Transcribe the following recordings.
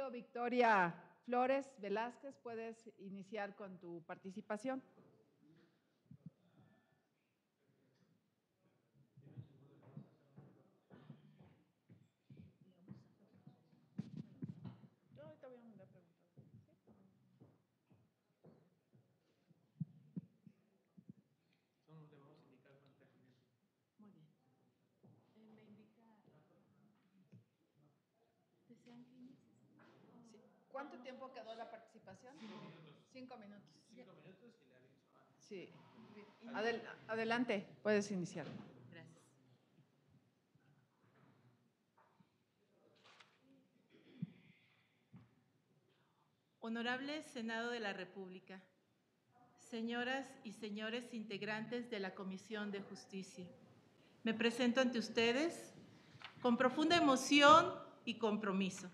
Rocío Victoria Flores Velázquez, puedes iniciar con tu participación. Yo ahorita voy a mandar preguntas. Solo le vamos a indicar cuánta gente. Muy bien. Me indica. ¿Desean que inicie? Sí. ¿Cuánto tiempo quedó la participación? 5 minutos. 5 minutos y le aviso. Sí. Adelante, puedes iniciar. Gracias. Honorable Senado de la República, señoras y señores integrantes de la Comisión de Justicia, me presento ante ustedes con profunda emoción y compromiso.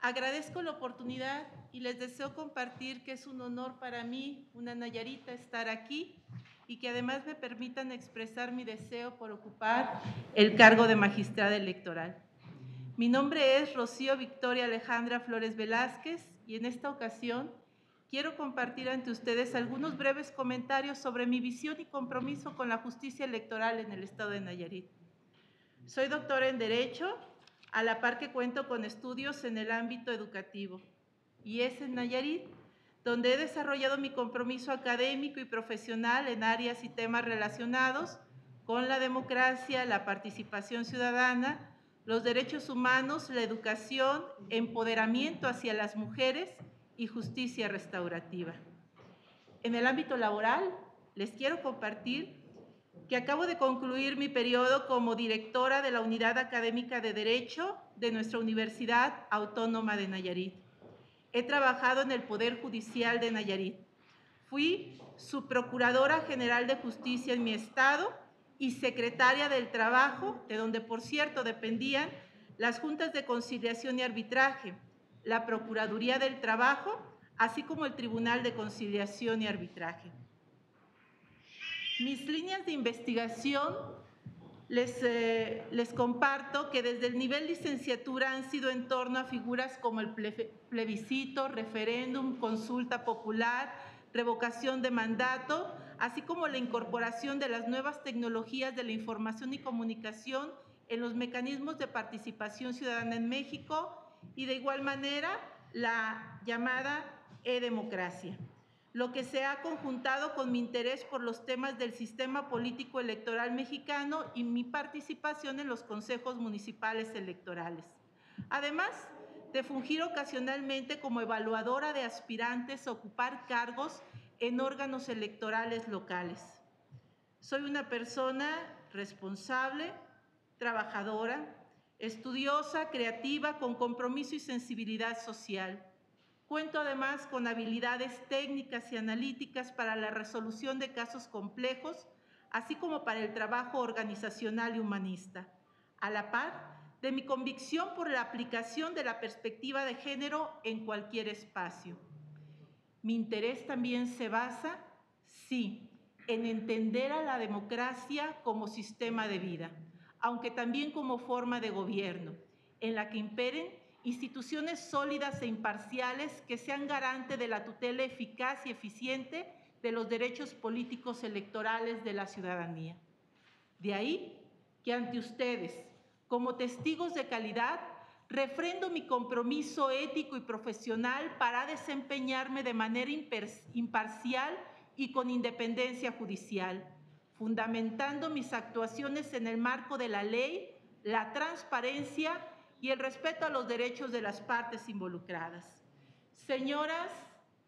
Agradezco la oportunidad y les deseo compartir que es un honor para mí, una nayarita, estar aquí y que además me permitan expresar mi deseo por ocupar el cargo de magistrada electoral. Mi nombre es Rocío Victoria Alejandra Flores Velázquez y en esta ocasión quiero compartir ante ustedes algunos breves comentarios sobre mi visión y compromiso con la justicia electoral en el estado de Nayarit. Soy doctora en Derecho, a la par que cuento con estudios en el ámbito educativo, y es en Nayarit donde he desarrollado mi compromiso académico y profesional en áreas y temas relacionados con la democracia, la participación ciudadana, los derechos humanos, la educación, empoderamiento hacia las mujeres y justicia restaurativa. En el ámbito laboral, les quiero compartir que acabo de concluir mi periodo como directora de la Unidad Académica de Derecho de nuestra Universidad Autónoma de Nayarit. He trabajado en el Poder Judicial de Nayarit. Fui subprocuradora general de justicia en mi estado y secretaria del Trabajo, de donde, por cierto, dependían las juntas de conciliación y arbitraje, la Procuraduría del Trabajo, así como el Tribunal de Conciliación y Arbitraje. Mis líneas de investigación les comparto que desde el nivel licenciatura han sido en torno a figuras como el plebiscito, referéndum, consulta popular, revocación de mandato, así como la incorporación de las nuevas tecnologías de la información y comunicación en los mecanismos de participación ciudadana en México y de igual manera la llamada e-democracia, lo que se ha conjuntado con mi interés por los temas del sistema político electoral mexicano y mi participación en los consejos municipales electorales. Además de fungir ocasionalmente como evaluadora de aspirantes a ocupar cargos en órganos electorales locales. Soy una persona responsable, trabajadora, estudiosa, creativa, con compromiso y sensibilidad social. Cuento además con habilidades técnicas y analíticas para la resolución de casos complejos, así como para el trabajo organizacional y humanista, a la par de mi convicción por la aplicación de la perspectiva de género en cualquier espacio. Mi interés también se basa, sí, en entender a la democracia como sistema de vida, aunque también como forma de gobierno, en la que imperen instituciones sólidas e imparciales que sean garante de la tutela eficaz y eficiente de los derechos políticos electorales de la ciudadanía. De ahí que ante ustedes, como testigos de calidad, refrendo mi compromiso ético y profesional para desempeñarme de manera imparcial y con independencia judicial, fundamentando mis actuaciones en el marco de la ley, la transparencia y el respeto a los derechos de las partes involucradas. Señoras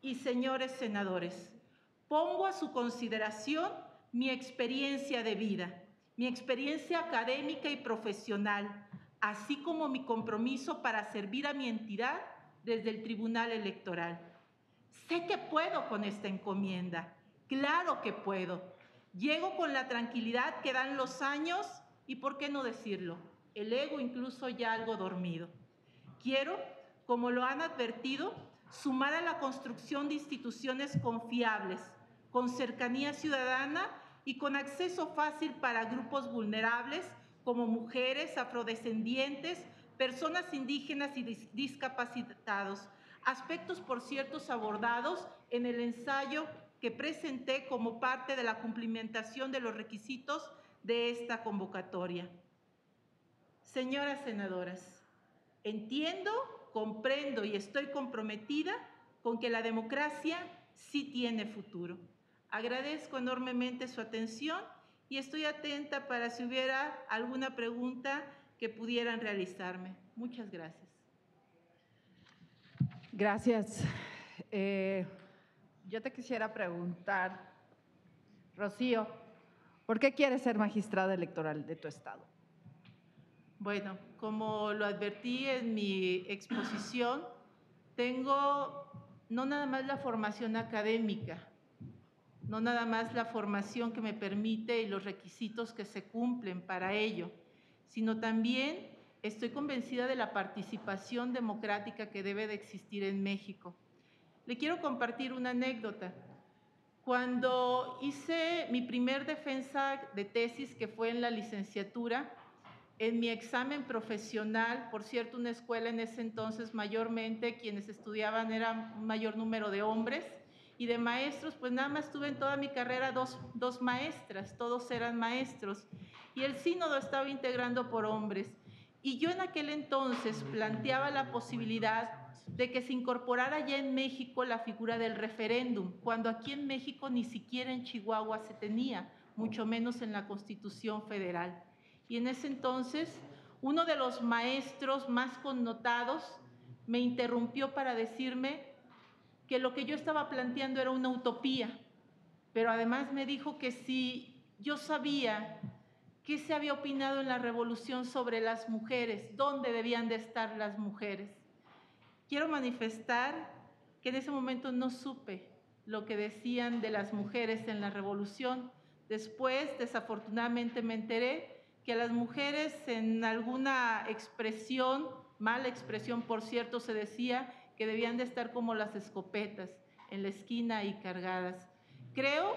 y señores senadores, pongo a su consideración mi experiencia de vida, mi experiencia académica y profesional, así como mi compromiso para servir a mi entidad desde el Tribunal Electoral. Sé que puedo con esta encomienda, claro que puedo. Llego con la tranquilidad que dan los años y, ¿por qué no decirlo?, el ego incluso ya algo dormido. Quiero, como lo han advertido, sumar a la construcción de instituciones confiables, con cercanía ciudadana y con acceso fácil para grupos vulnerables como mujeres, afrodescendientes, personas indígenas y discapacitados, aspectos, por cierto, abordados en el ensayo que presenté como parte de la cumplimentación de los requisitos de esta convocatoria. Señoras senadoras, entiendo, comprendo y estoy comprometida con que la democracia sí tiene futuro. Agradezco enormemente su atención y estoy atenta para si hubiera alguna pregunta que pudieran realizarme. Muchas gracias. Gracias. Yo te quisiera preguntar, Rocío, ¿por qué quieres ser magistrada electoral de tu estado? Bueno, como lo advertí en mi exposición, tengo no nada más la formación académica, no nada más la formación que me permite y los requisitos que se cumplen para ello, sino también estoy convencida de la participación democrática que debe de existir en México. Le quiero compartir una anécdota. Cuando hice mi primer defensa de tesis, que fue en la licenciatura, en mi examen profesional, por cierto, una escuela en ese entonces mayormente quienes estudiaban era un mayor número de hombres, y de maestros, pues nada más tuve en toda mi carrera dos maestras, todos eran maestros, y el sínodo estaba integrando por hombres. Y yo en aquel entonces planteaba la posibilidad de que se incorporara ya en México la figura del referéndum, cuando aquí en México ni siquiera en Chihuahua se tenía, mucho menos en la Constitución Federal. Y en ese entonces, uno de los maestros más connotados me interrumpió para decirme que lo que yo estaba planteando era una utopía, pero además me dijo que si yo sabía qué se había opinado en la revolución sobre las mujeres, dónde debían de estar las mujeres. Quiero manifestar que en ese momento no supe lo que decían de las mujeres en la revolución. Después, desafortunadamente, me enteré que a las mujeres en alguna expresión, mala expresión por cierto, se decía que debían de estar como las escopetas, en la esquina y cargadas. Creo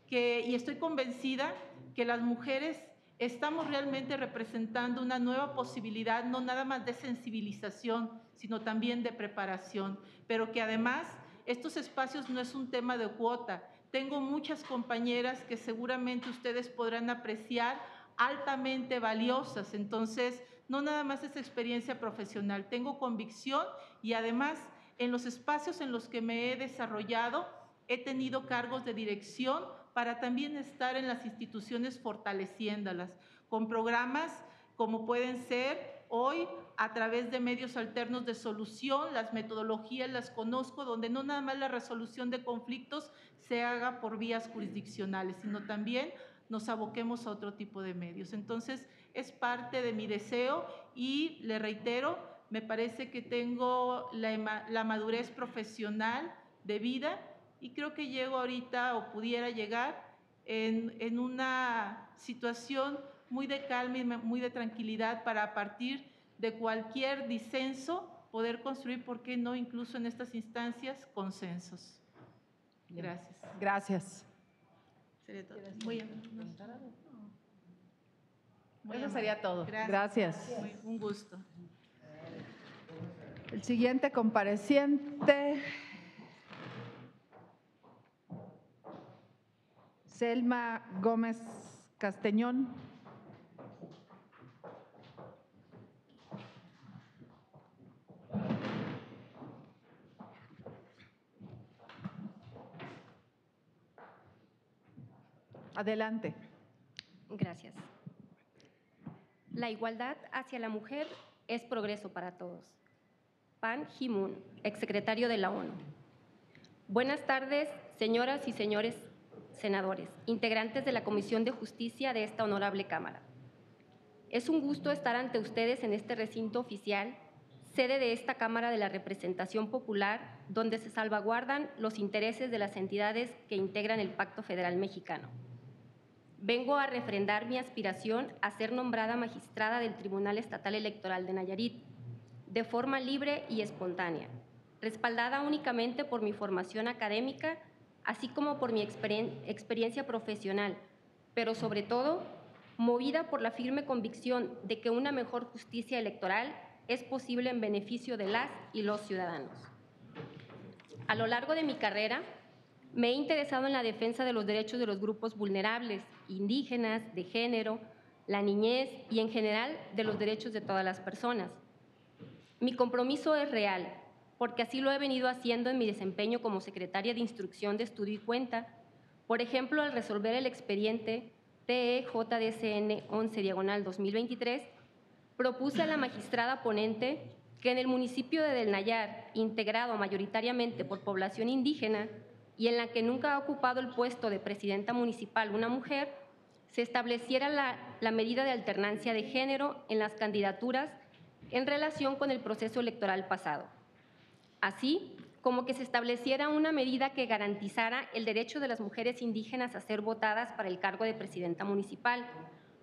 que, y estoy convencida, que las mujeres estamos realmente representando una nueva posibilidad, no nada más de sensibilización, sino también de preparación, pero que además estos espacios no es un tema de cuota. Tengo muchas compañeras que seguramente ustedes podrán apreciar altamente valiosas, entonces no nada más es experiencia profesional, tengo convicción y además en los espacios en los que me he desarrollado he tenido cargos de dirección para también estar en las instituciones fortaleciéndolas, con programas como pueden ser hoy a través de medios alternos de solución, las metodologías las conozco, donde no nada más la resolución de conflictos se haga por vías jurisdiccionales, sino también nos aboquemos a otro tipo de medios. Entonces, es parte de mi deseo y le reitero, me parece que tengo la madurez profesional de vida y creo que llego ahorita o pudiera llegar en una situación muy de calma y muy de tranquilidad para a partir de cualquier disenso poder construir, ¿por qué no? Incluso en estas instancias, consensos. Gracias. Gracias. Sería todo. Muy bien. Eso sería todo. Gracias. Un gusto. El siguiente compareciente, Selma Gómez Castellón. Adelante. Gracias. La igualdad hacia la mujer es progreso para todos. Pan Ki-moon, exsecretario de la ONU. Buenas tardes, señoras y señores senadores, integrantes de la Comisión de Justicia de esta honorable Cámara. Es un gusto estar ante ustedes en este recinto oficial, sede de esta Cámara de la Representación Popular, donde se salvaguardan los intereses de las entidades que integran el Pacto Federal Mexicano. Vengo a refrendar mi aspiración a ser nombrada magistrada del Tribunal Estatal Electoral de Nayarit, de forma libre y espontánea, respaldada únicamente por mi formación académica, así como por mi experiencia profesional, pero sobre todo, movida por la firme convicción de que una mejor justicia electoral es posible en beneficio de las y los ciudadanos. A lo largo de mi carrera, me he interesado en la defensa de los derechos de los grupos vulnerables, indígenas, de género, la niñez y, en general, de los derechos de todas las personas. Mi compromiso es real, porque así lo he venido haciendo en mi desempeño como secretaria de Instrucción de Estudio y Cuenta, por ejemplo, al resolver el expediente TEJDCN 11/2023, propuse a la magistrada ponente que en el municipio de Del Nayar, integrado mayoritariamente por población indígena y en la que nunca ha ocupado el puesto de presidenta municipal una mujer, se estableciera la medida de alternancia de género en las candidaturas en relación con el proceso electoral pasado, así como que se estableciera una medida que garantizara el derecho de las mujeres indígenas a ser votadas para el cargo de presidenta municipal,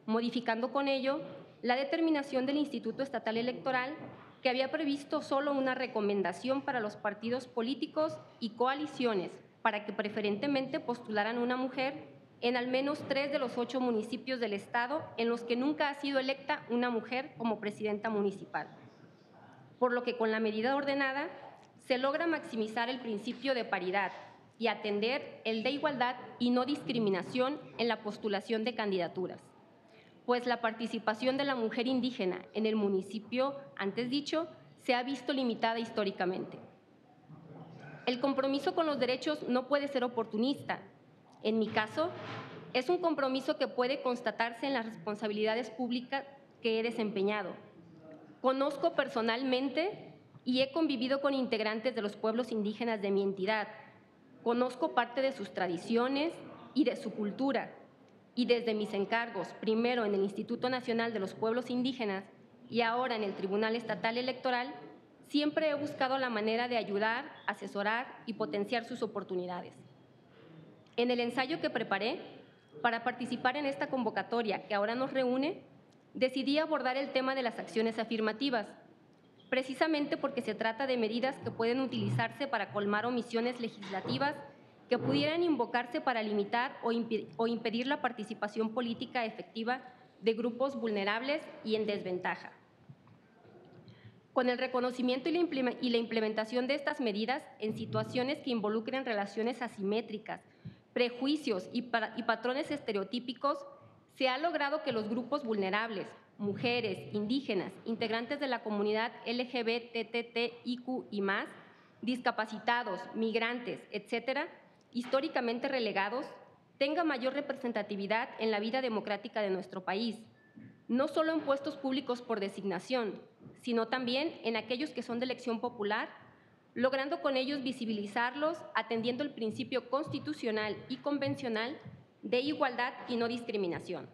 modificando con ello la determinación del Instituto Estatal Electoral, que había previsto solo una recomendación para los partidos políticos y coaliciones para que preferentemente postularan una mujer en al menos 3 de los 8 municipios del Estado en los que nunca ha sido electa una mujer como presidenta municipal. Por lo que con la medida ordenada se logra maximizar el principio de paridad y atender el de igualdad y no discriminación en la postulación de candidaturas, pues la participación de la mujer indígena en el municipio antes dicho se ha visto limitada históricamente. El compromiso con los derechos no puede ser oportunista. En mi caso, es un compromiso que puede constatarse en las responsabilidades públicas que he desempeñado. Conozco personalmente y he convivido con integrantes de los pueblos indígenas de mi entidad. Conozco parte de sus tradiciones y de su cultura. Y desde mis encargos, primero en el Instituto Nacional de los Pueblos Indígenas y ahora en el Tribunal Estatal Electoral, siempre he buscado la manera de ayudar, asesorar y potenciar sus oportunidades. En el ensayo que preparé para participar en esta convocatoria que ahora nos reúne, decidí abordar el tema de las acciones afirmativas, precisamente porque se trata de medidas que pueden utilizarse para colmar omisiones legislativas que pudieran invocarse para limitar o impedir la participación política efectiva de grupos vulnerables y en desventaja. Con el reconocimiento y la implementación de estas medidas en situaciones que involucren relaciones asimétricas, prejuicios y patrones estereotípicos, se ha logrado que los grupos vulnerables, mujeres, indígenas, integrantes de la comunidad LGBTTIQ y más, discapacitados, migrantes, etcétera, históricamente relegados, tengan mayor representatividad en la vida democrática de nuestro país, no solo en puestos públicos por designación, sino también en aquellos que son de elección popular, logrando con ellos visibilizarlos, atendiendo el principio constitucional y convencional de igualdad y no discriminación.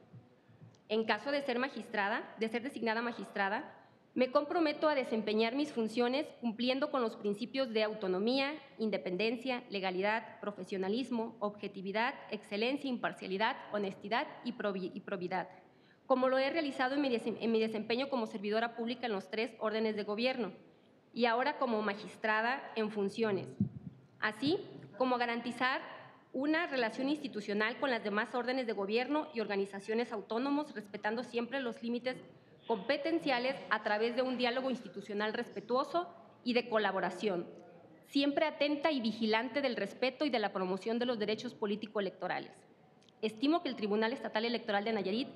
En caso de ser designada magistrada, me comprometo a desempeñar mis funciones cumpliendo con los principios de autonomía, independencia, legalidad, profesionalismo, objetividad, excelencia, imparcialidad, honestidad y probidad, como lo he realizado en mi desempeño como servidora pública en los 3 órdenes de gobierno y ahora como magistrada en funciones, así como garantizar una relación institucional con las demás órdenes de gobierno y organizaciones autónomos, respetando siempre los límites competenciales a través de un diálogo institucional respetuoso y de colaboración, siempre atenta y vigilante del respeto y de la promoción de los derechos político-electorales. Estimo que el Tribunal Estatal Electoral de Nayarit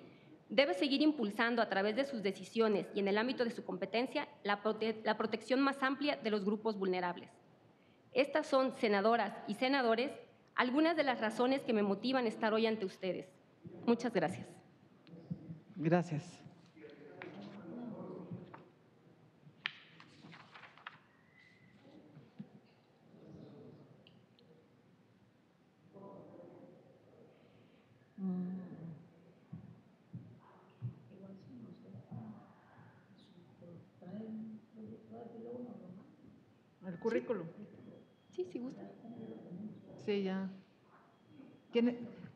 debe seguir impulsando a través de sus decisiones y en el ámbito de su competencia la protección más amplia de los grupos vulnerables. Estas son, senadoras y senadores, algunas de las razones que me motivan a estar hoy ante ustedes. Muchas gracias. Gracias. El currículum. Sí, si gusta. Sí, ya.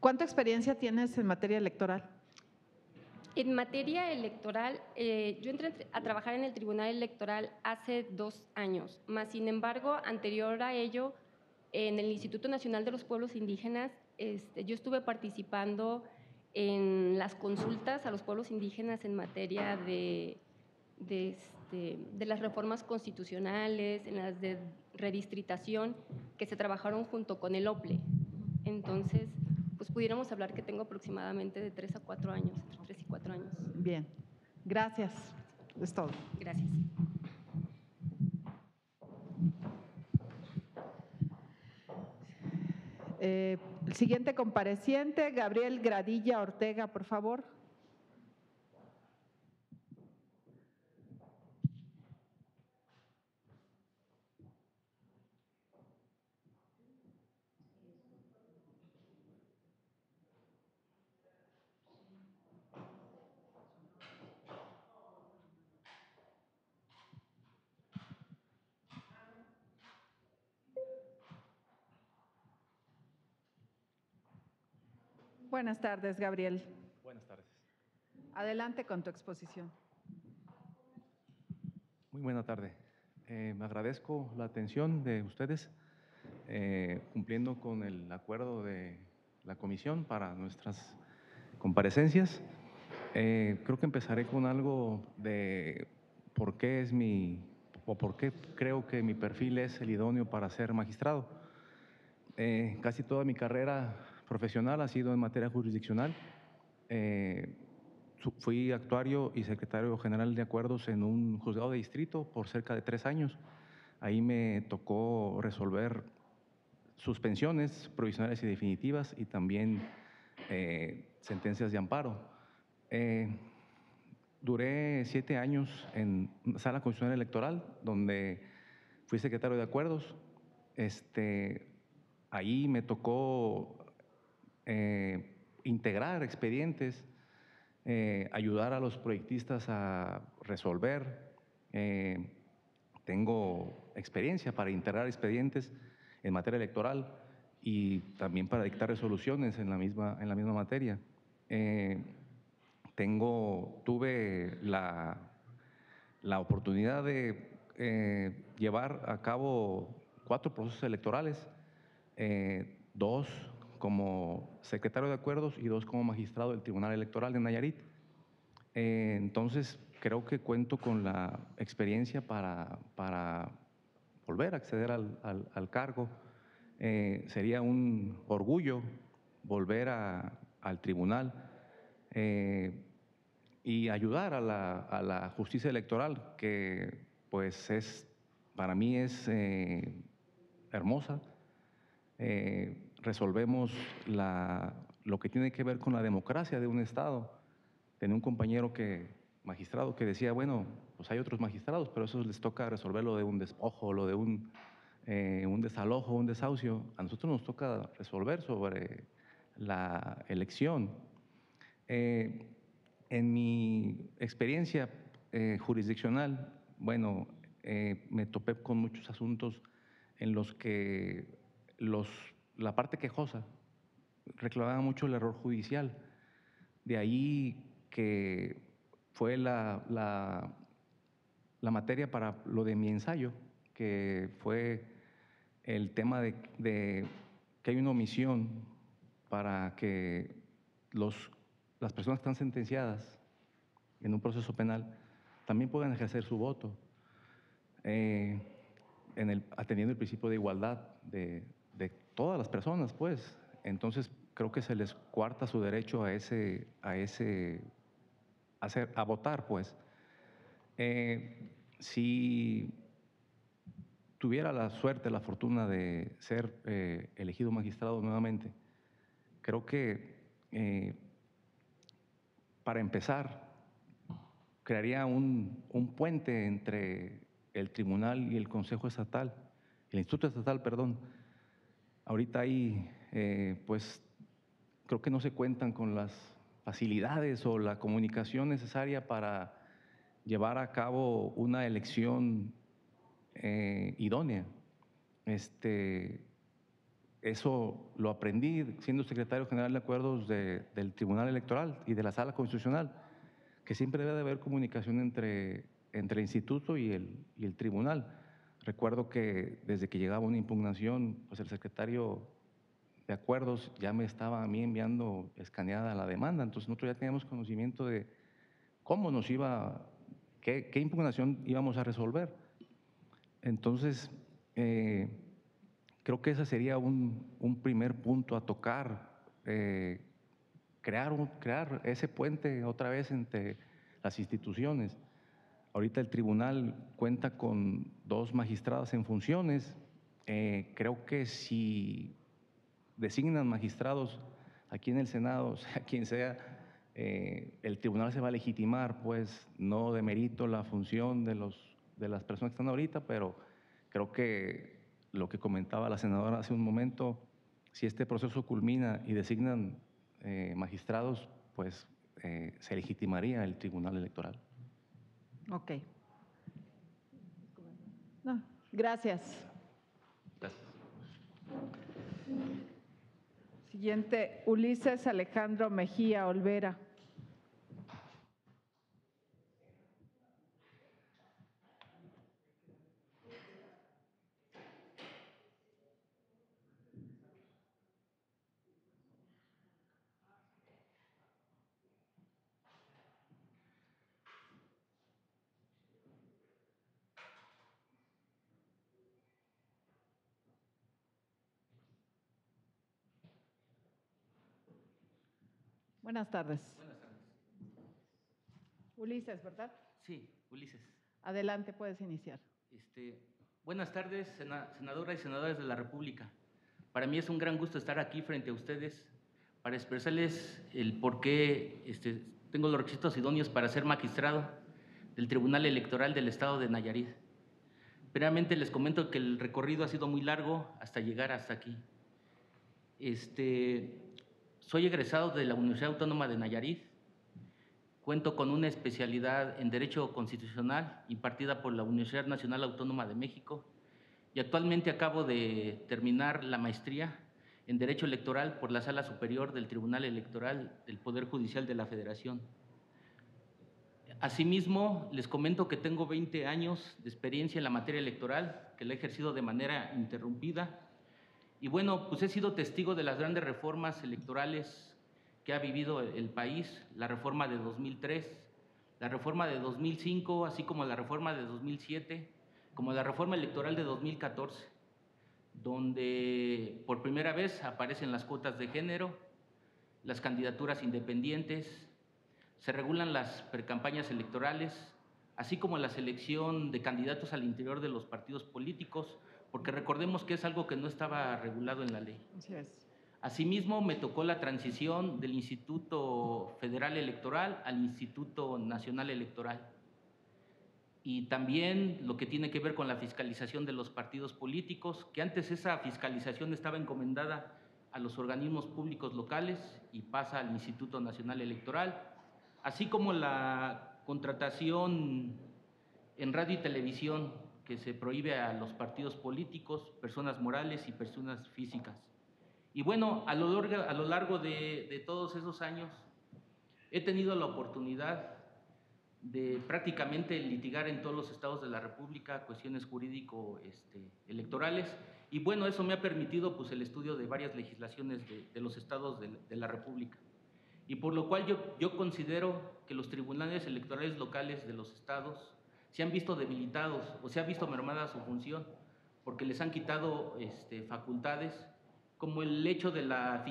¿Cuánta experiencia tienes en materia electoral? En materia electoral, yo entré a trabajar en el Tribunal Electoral hace 2 años, más sin embargo, anterior a ello, en el Instituto Nacional de los Pueblos Indígenas, yo estuve participando en las consultas a los pueblos indígenas en materia de de las reformas constitucionales, en las de redistritación que se trabajaron junto con el OPLE. Entonces, pues pudiéramos hablar que tengo aproximadamente de 3 a 4 años, entre 3 y 4 años. Bien, gracias. Es todo. Gracias. El siguiente compareciente, Gabriel Gradilla Ortega, por favor. Buenas tardes, Gabriel. Buenas tardes. Adelante con tu exposición. Muy buena tarde. Me agradezco la atención de ustedes, cumpliendo con el acuerdo de la comisión para nuestras comparecencias. Creo que empezaré con algo de por qué por qué creo que mi perfil es el idóneo para ser magistrado. Casi toda mi carrera profesional ha sido en materia jurisdiccional. Fui actuario y secretario general de acuerdos en un juzgado de distrito por cerca de 3 años. Ahí me tocó resolver suspensiones provisionales y definitivas y también sentencias de amparo. Duré 7 años en Sala Constitucional Electoral, donde fui secretario de acuerdos. Ahí me tocó integrar expedientes, ayudar a los proyectistas a resolver. Tengo experiencia para integrar expedientes en materia electoral y también para dictar resoluciones en la misma materia. Tuve la oportunidad de llevar a cabo 4 procesos electorales, 2 como secretario de acuerdos y 2 como magistrado del Tribunal Electoral de Nayarit. Entonces, creo que cuento con la experiencia para volver a acceder al cargo. Sería un orgullo volver al tribunal y ayudar a la justicia electoral, que pues para mí es hermosa. Resolvemos lo que tiene que ver con la democracia de un Estado. Tenía un compañero magistrado que decía, bueno, pues hay otros magistrados, pero a esos les toca resolver lo de un despojo, lo de un desalojo, un desahucio. A nosotros nos toca resolver sobre la elección. En mi experiencia jurisdiccional, bueno, me topé con muchos asuntos en los que la parte quejosa reclamaba mucho el error judicial. De ahí que fue la materia para lo de mi ensayo, que fue el tema de que hay una omisión para que las personas que están sentenciadas en un proceso penal también puedan ejercer su voto, atendiendo el principio de igualdad de todas las personas, pues. Entonces, creo que se les coarta su derecho a votar, pues. Si tuviera la suerte, la fortuna de ser elegido magistrado nuevamente, creo que para empezar, crearía un puente entre el tribunal y el Consejo Estatal, el Instituto Estatal, perdón. Ahorita ahí, pues, creo que no se cuentan con las facilidades o la comunicación necesaria para llevar a cabo una elección idónea. Eso lo aprendí siendo secretario general de acuerdos del Tribunal Electoral y de la Sala Constitucional, que siempre debe de haber comunicación entre el instituto y el tribunal. Recuerdo que desde que llegaba una impugnación, pues el secretario de acuerdos ya me estaba a mí enviando escaneada la demanda, entonces nosotros ya teníamos conocimiento de qué qué impugnación íbamos a resolver. Entonces, creo que ese sería un primer punto a tocar, crear ese puente otra vez entre las instituciones. Ahorita el tribunal cuenta con 2 magistradas en funciones. Creo que si designan magistrados aquí en el Senado, o sea, quien sea, el tribunal se va a legitimar, pues no demerito la función de las personas que están ahorita, pero creo que lo que comentaba la senadora hace un momento, si este proceso culmina y designan magistrados, pues se legitimaría el Tribunal Electoral. Ok. No, gracias. Gracias. Siguiente, Ulises Alejandro Mejía Olvera. Buenas tardes. Buenas tardes. Ulises, ¿verdad? Sí, Ulises. Adelante, puedes iniciar. Buenas tardes, senadoras y senadores de la República. Para mí es un gran gusto estar aquí frente a ustedes para expresarles el por qué tengo los requisitos idóneos para ser magistrado del Tribunal Electoral del Estado de Nayarit. Primeramente les comento que el recorrido ha sido muy largo hasta llegar hasta aquí. Soy egresado de la Universidad Autónoma de Nayarit. Cuento con una especialidad en Derecho Constitucional impartida por la Universidad Nacional Autónoma de México y actualmente acabo de terminar la maestría en Derecho Electoral por la Sala Superior del Tribunal Electoral del Poder Judicial de la Federación. Asimismo, les comento que tengo 20 años de experiencia en la materia electoral, que la he ejercido de manera interrumpida. Y bueno, pues he sido testigo de las grandes reformas electorales que ha vivido el país, la reforma de 2003, la reforma de 2005, así como la reforma de 2007, como la reforma electoral de 2014, donde por primera vez aparecen las cuotas de género, las candidaturas independientes, se regulan las precampañas electorales, así como la selección de candidatos al interior de los partidos políticos, porque recordemos que es algo que no estaba regulado en la ley. Así es. Asimismo, me tocó la transición del Instituto Federal Electoral al Instituto Nacional Electoral. Y también lo que tiene que ver con la fiscalización de los partidos políticos, que antes esa fiscalización estaba encomendada a los organismos públicos locales y pasa al Instituto Nacional Electoral, así como la contratación en radio y televisión, que se prohíbe a los partidos políticos, personas morales y personas físicas. Y bueno, a lo largo de todos esos años he tenido la oportunidad de prácticamente litigar en todos los estados de la República cuestiones jurídico-electorales, y bueno, eso me ha permitido pues el estudio de varias legislaciones de los estados de la República, y por lo cual yo considero que los tribunales electorales locales de los estados se han visto debilitados o se ha visto mermada su función porque les han quitado facultades, como el hecho de la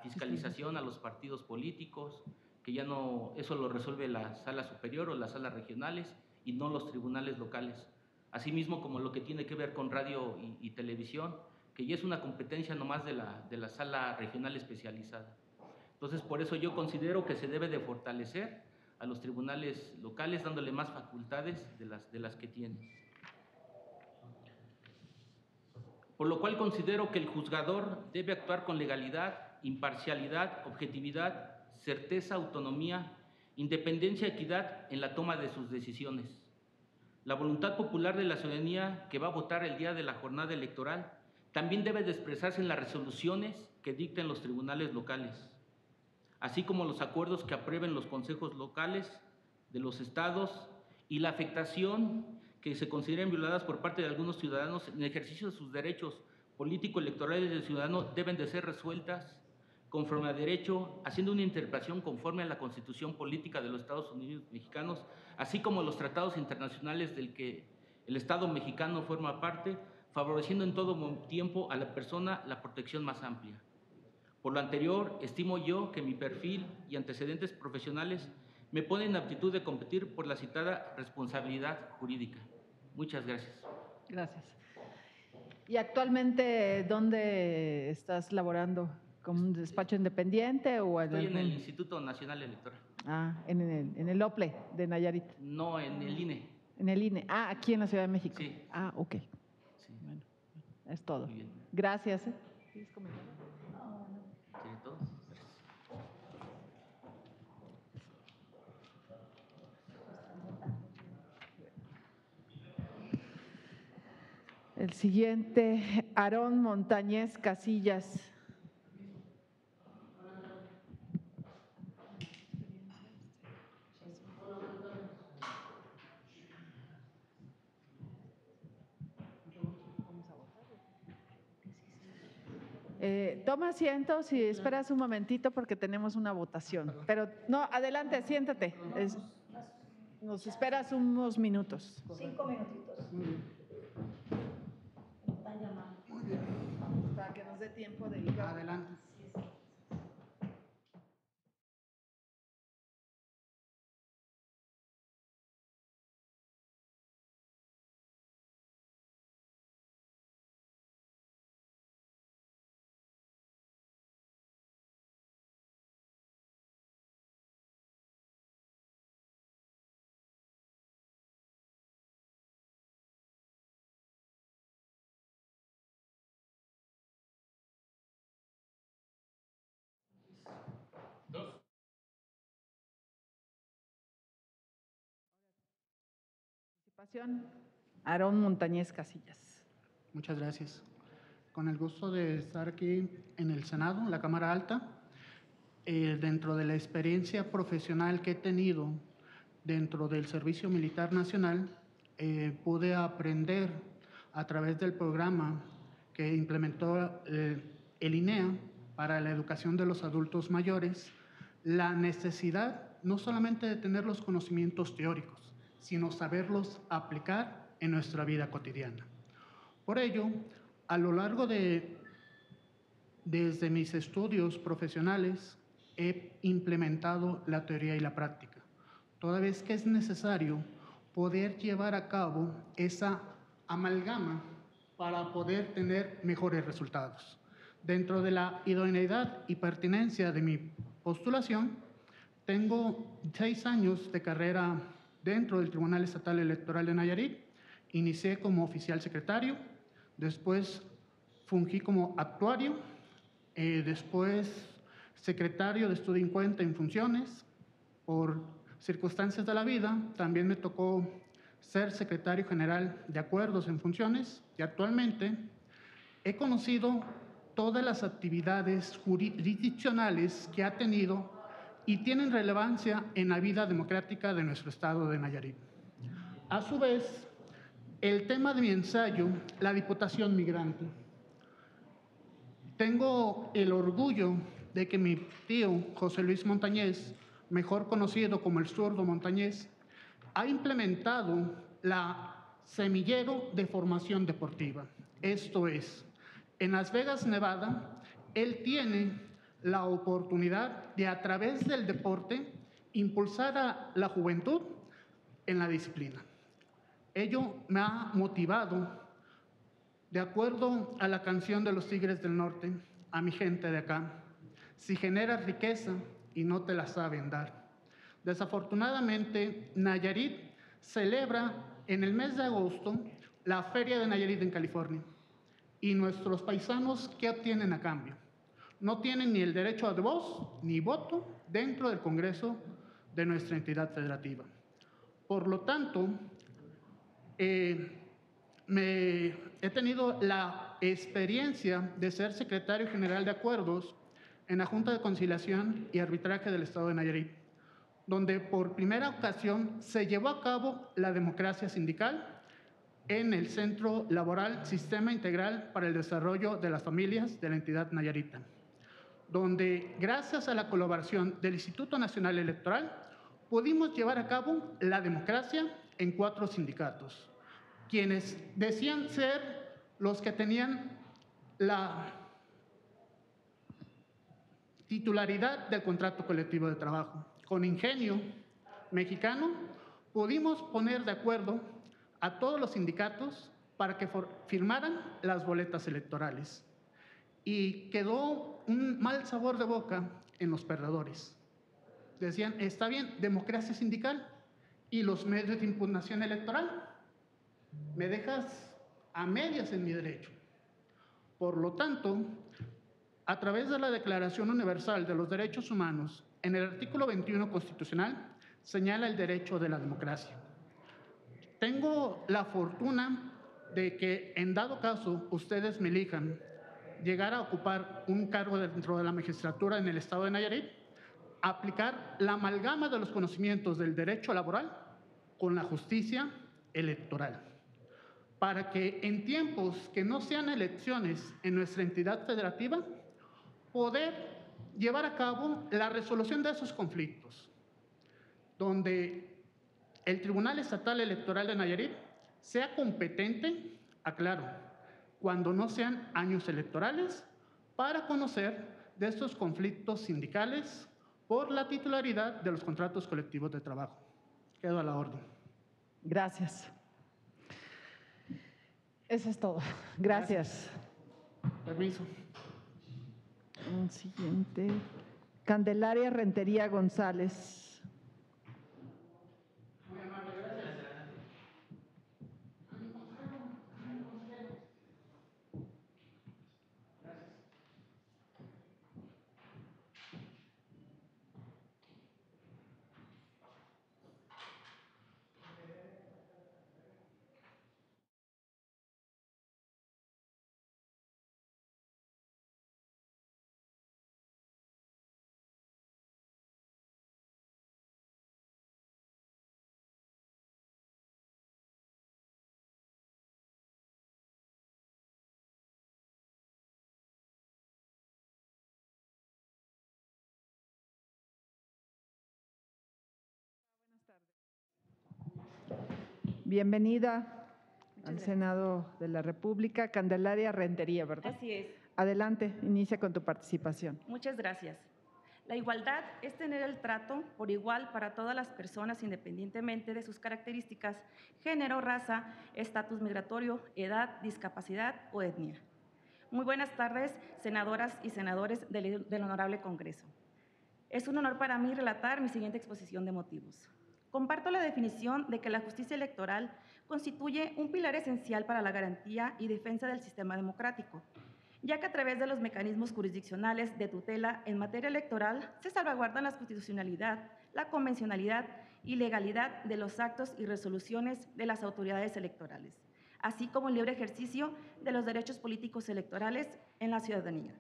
fiscalización a los partidos políticos, que ya no, eso lo resuelve la sala superior o las salas regionales y no los tribunales locales. Asimismo, como lo que tiene que ver con radio y televisión, que ya es una competencia nomás de la sala regional especializada. Entonces, por eso yo considero que se debe de fortalecer a los tribunales locales, dándole más facultades de las que tienen. Por lo cual considero que el juzgador debe actuar con legalidad, imparcialidad, objetividad, certeza, autonomía, independencia, equidad en la toma de sus decisiones. La voluntad popular de la ciudadanía que va a votar el día de la jornada electoral también debe de expresarse en las resoluciones que dicten los tribunales locales, así como los acuerdos que aprueben los consejos locales de los estados y la afectación que se consideren violadas por parte de algunos ciudadanos en el ejercicio de sus derechos político-electorales del ciudadano deben de ser resueltas conforme a derecho, haciendo una interpretación conforme a la Constitución Política de los Estados Unidos Mexicanos, así como los tratados internacionales del que el Estado mexicano forma parte, favoreciendo en todo tiempo a la persona la protección más amplia. Por lo anterior, estimo yo que mi perfil y antecedentes profesionales me ponen en aptitud de competir por la citada responsabilidad jurídica. Muchas gracias. Gracias. ¿Y actualmente dónde estás laborando? ¿Como un despacho independiente o en Estoy en el algún- Instituto Nacional Electoral. Ah, en el OPLE de Nayarit, No, en el INE. en el INE. Ah, aquí en la Ciudad de México. Sí. Ah, ok. Sí. Bueno, es todo. Muy bien. Gracias. ¿Quieres comentar? ¿Sería todo? Gracias. El siguiente, Aarón Montañez Casillas. Toma asiento si esperas un momentito porque tenemos una votación. Pero no, adelante, siéntate. Nos esperas unos minutos. 5 minutitos. Están llamando. Para que nos dé tiempo de ir. Adelante. Participación, Aarón Montañez Casillas. Muchas gracias. Con el gusto de estar aquí en el Senado, en la Cámara Alta, dentro de la experiencia profesional que he tenido dentro del Servicio Militar Nacional, pude aprender a través del programa que implementó el INEA para la educación de los adultos mayores, la necesidad no solamente de tener los conocimientos teóricos, sino saberlos aplicar en nuestra vida cotidiana. Por ello, a lo largo desde mis estudios profesionales, he implementado la teoría y la práctica, toda vez que es necesario poder llevar a cabo esa amalgama para poder tener mejores resultados. Dentro de la idoneidad y pertinencia de mi postulación, tengo 6 años de carrera dentro del Tribunal Estatal Electoral de Nayarit. Inicié como oficial secretario, después fungí como actuario, después secretario de estudio en cuenta en funciones. Por circunstancias de la vida, también me tocó ser secretario general de acuerdos en funciones y actualmente he conocido todas las actividades jurisdiccionales que ha tenido y tienen relevancia en la vida democrática de nuestro estado de Nayarit. A su vez, el tema de mi ensayo, la Diputación Migrante. Tengo el orgullo de que mi tío José Luis Montañez, mejor conocido como el Zurdo Montañez, ha implementado la Semillero de Formación Deportiva. Esto es, en Las Vegas, Nevada, él tiene la oportunidad de, a través del deporte, impulsar a la juventud en la disciplina. Ello me ha motivado, de acuerdo a la canción de los Tigres del Norte, a mi gente de acá: si generas riqueza y no te la saben dar. Desafortunadamente, Nayarit celebra en el mes de agosto la Feria de Nayarit en California. Y nuestros paisanos, ¿qué obtienen a cambio? No tienen ni el derecho de voz ni voto dentro del Congreso de nuestra entidad federativa. Por lo tanto, he tenido la experiencia de ser secretario general de acuerdos en la Junta de Conciliación y Arbitraje del Estado de Nayarit, donde por primera ocasión se llevó a cabo la democracia sindical en el Centro Laboral Sistema Integral para el Desarrollo de las Familias de la entidad nayarita. donde gracias a la colaboración del Instituto Nacional Electoral pudimos llevar a cabo la democracia en 4 sindicatos, quienes decían ser los que tenían la titularidad del contrato colectivo de trabajo. Con ingenio mexicano pudimos poner de acuerdo a todos los sindicatos para que firmaran las boletas electorales. Y quedó un mal sabor de boca en los perdedores. Decían, está bien, democracia sindical y los medios de impugnación electoral. Me dejas a medias en mi derecho. Por lo tanto, a través de la Declaración Universal de los Derechos Humanos, en el artículo 21 constitucional, señala el derecho de la democracia. Tengo la fortuna de que, en dado caso, ustedes me elijan llegar a ocupar un cargo dentro de la magistratura en el estado de Nayarit, aplicar la amalgama de los conocimientos del derecho laboral con la justicia electoral, para que en tiempos que no sean elecciones en nuestra entidad federativa, poder llevar a cabo la resolución de esos conflictos, donde el Tribunal Estatal Electoral de Nayarit sea competente, aclaro, cuando no sean años electorales, para conocer de estos conflictos sindicales por la titularidad de los contratos colectivos de trabajo. Quedo a la orden. Gracias. Eso es todo. Gracias. Permiso. Un siguiente. Candelaria Rentería González. Bienvenida al Senado de la República, Candelaria Rentería, ¿verdad? Así es. Adelante, inicia con tu participación. Muchas gracias. La igualdad es tener el trato por igual para todas las personas independientemente de sus características, género, raza, estatus migratorio, edad, discapacidad o etnia. Muy buenas tardes, senadoras y senadores del Honorable Congreso. Es un honor para mí relatar mi siguiente exposición de motivos. Comparto la definición de que la justicia electoral constituye un pilar esencial para la garantía y defensa del sistema democrático, ya que a través de los mecanismos jurisdiccionales de tutela en materia electoral se salvaguardan la constitucionalidad, la convencionalidad y legalidad de los actos y resoluciones de las autoridades electorales, así como el libre ejercicio de los derechos políticos electorales en la ciudadanía.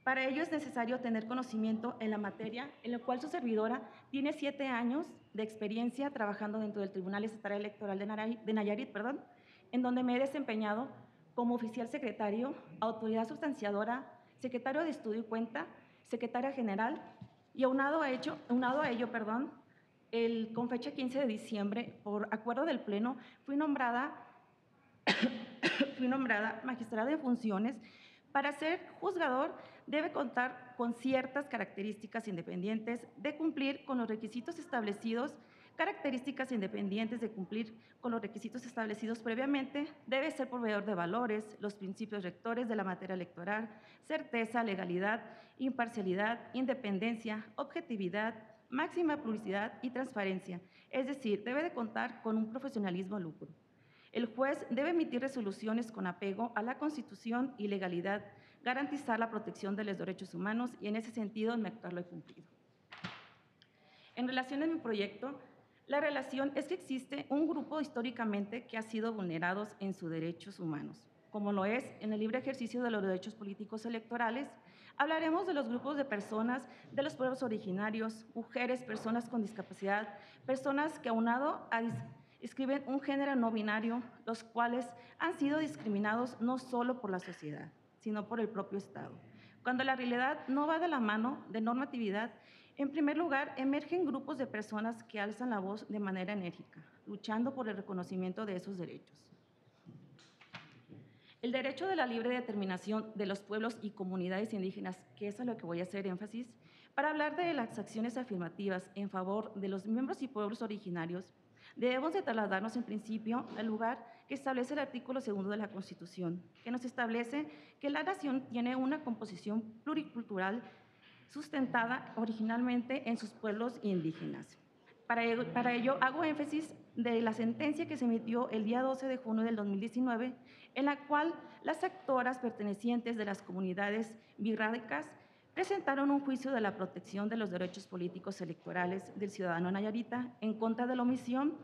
Para ello es necesario tener conocimiento en la materia, en la cual su servidora tiene 7 años de experiencia trabajando dentro del Tribunal Estatal Electoral de Nayarit, en donde me he desempeñado como oficial secretario, autoridad sustanciadora, secretario de estudio y cuenta, secretaria general, y aunado a ello, con fecha 15 de diciembre, por acuerdo del Pleno, fui nombrada magistrada de funciones. Para ser juzgador debe contar con ciertas características independientes de cumplir con los requisitos establecidos, características independientes de cumplir con los requisitos establecidos previamente, debe ser proveedor de valores, los principios rectores de la materia electoral, certeza, legalidad, imparcialidad, independencia, objetividad, máxima publicidad y transparencia, es decir, debe de contar con un profesionalismo lucro. El juez debe emitir resoluciones con apego a la Constitución y legalidad, garantizar la protección de los derechos humanos y en ese sentido en mi actuar lo he cumplido. En relación a mi proyecto, la relación es que existe un grupo históricamente que ha sido vulnerados en sus derechos humanos, como lo es en el libre ejercicio de los derechos políticos electorales. Hablaremos de los grupos de personas de los pueblos originarios, mujeres, personas con discapacidad, personas que aunado a escriben un género no binario, los cuales han sido discriminados no solo por la sociedad, sino por el propio Estado. Cuando la realidad no va de la mano de normatividad, en primer lugar, emergen grupos de personas que alzan la voz de manera enérgica, luchando por el reconocimiento de esos derechos. El derecho de la libre determinación de los pueblos y comunidades indígenas, que es a lo que voy a hacer énfasis, para hablar de las acciones afirmativas en favor de los miembros y pueblos originarios, debemos de trasladarnos en principio al lugar que establece el artículo 2 de la Constitución, que nos establece que la nación tiene una composición pluricultural sustentada originalmente en sus pueblos indígenas. Para ello hago énfasis de la sentencia que se emitió el día 12 de junio del 2019, en la cual las actoras pertenecientes de las comunidades birrádicas presentaron un juicio de la protección de los derechos políticos electorales del ciudadano nayarita en contra de la omisión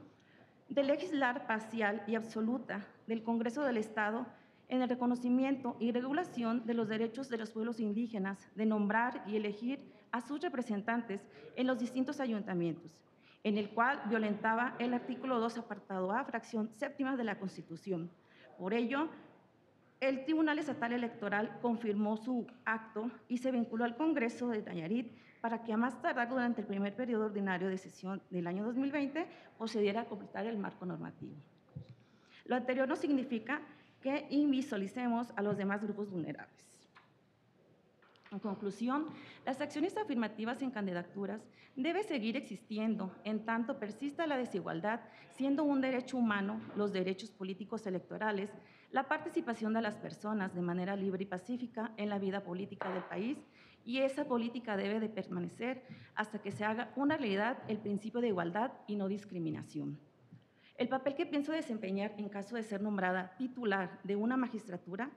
de legislar parcial y absoluta del Congreso del Estado en el reconocimiento y regulación de los derechos de los pueblos indígenas de nombrar y elegir a sus representantes en los distintos ayuntamientos, en el cual violentaba el artículo 2, apartado A, fracción séptima de la Constitución. Por ello, el Tribunal Estatal Electoral confirmó su acto y se vinculó al Congreso de Nayarit para que a más tardar durante el primer periodo ordinario de sesión del año 2020 procediera a completar el marco normativo. Lo anterior no significa que invisualicemos a los demás grupos vulnerables. En conclusión, las acciones afirmativas en candidaturas deben seguir existiendo en tanto persista la desigualdad, siendo un derecho humano los derechos políticos electorales, la participación de las personas de manera libre y pacífica en la vida política del país, y esa política debe de permanecer hasta que se haga una realidad el principio de igualdad y no discriminación. El papel que pienso desempeñar en caso de ser nombrada titular de una magistratura,